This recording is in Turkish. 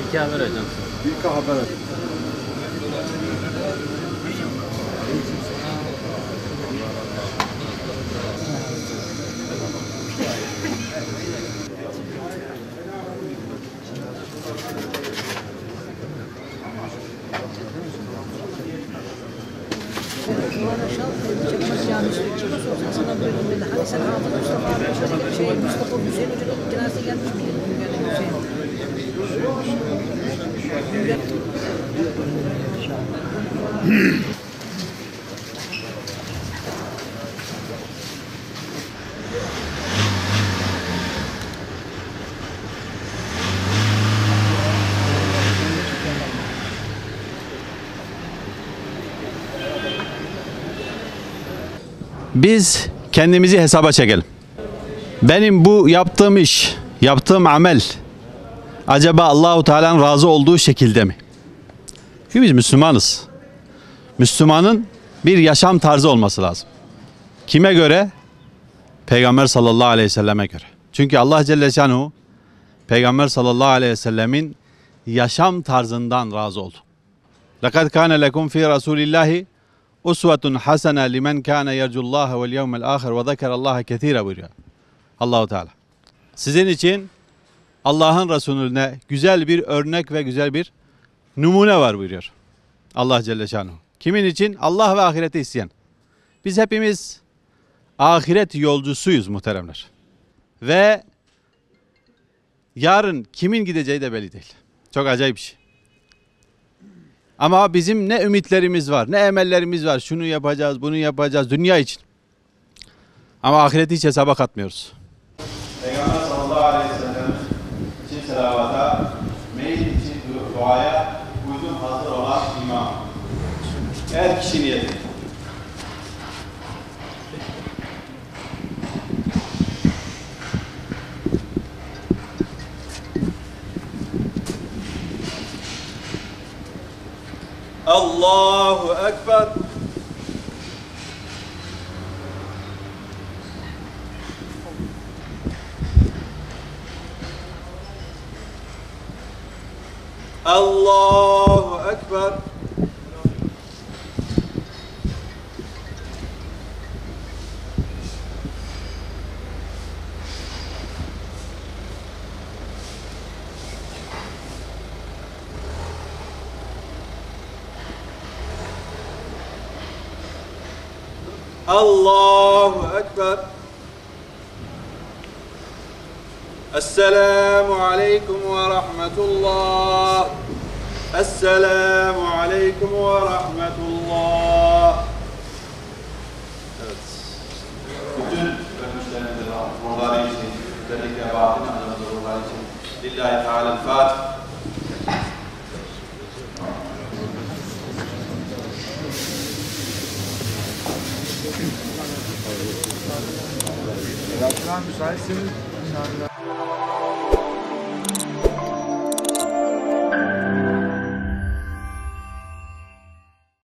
İlke haber ajansı. İlke haber ajansı. Sen Hafız Mustafa Hüseyin Hoca'nın cenazesine gelmiş miydin? Biz kendimizi hesaba çekelim. Benim bu yaptığım iş, yaptığım amel acaba Allahu Teala'nın razı olduğu şekilde mi? Çünkü biz Müslümanız. Müslümanın bir yaşam tarzı olması lazım. Kime göre? Peygamber sallallahu aleyhi ve selleme göre. Çünkü Allah Celle Şanuhu Peygamber sallallahu aleyhi ve sellemin yaşam tarzından razı oldu. لَقَدْ كَانَ لَكُمْ فِي رَسُولِ اللّٰهِ usvetun hasene limen kana yercullaha vel yevmel ahir ve zekerallaha ketira buyuruyor Allahu Teala. Sizin için Allah'ın Resulüne güzel bir örnek ve güzel bir numune var buyuruyor Allah Celle Şanuhu. Kimin için? Allah ve ahireti isteyen. Biz hepimiz ahiret yolcusuyuz muhteremler. Ve yarın kimin gideceği de belli değil. Çok acayip bir şey. Ama bizim ne ümitlerimiz var, ne emellerimiz var. Şunu yapacağız, bunu yapacağız dünya için. Ama ahireti hiç hesaba katmıyoruz. Peygamber sallallahu aleyhi ve sellem için selavata, meyil için duaya uygun hazır olan imam. Her kişi niyeti. Allahu Ekber. Allahu Ekber. Allahu Ekber. Esselamu Aleyküm ve Rahmetullah. Esselamu Aleyküm ve Rahmetullah. Evet. Bütün ölmüşlerin ruhları için, özellikle batın ruhları için Lillahi Teala'l-Fatiha. Müsaitseniz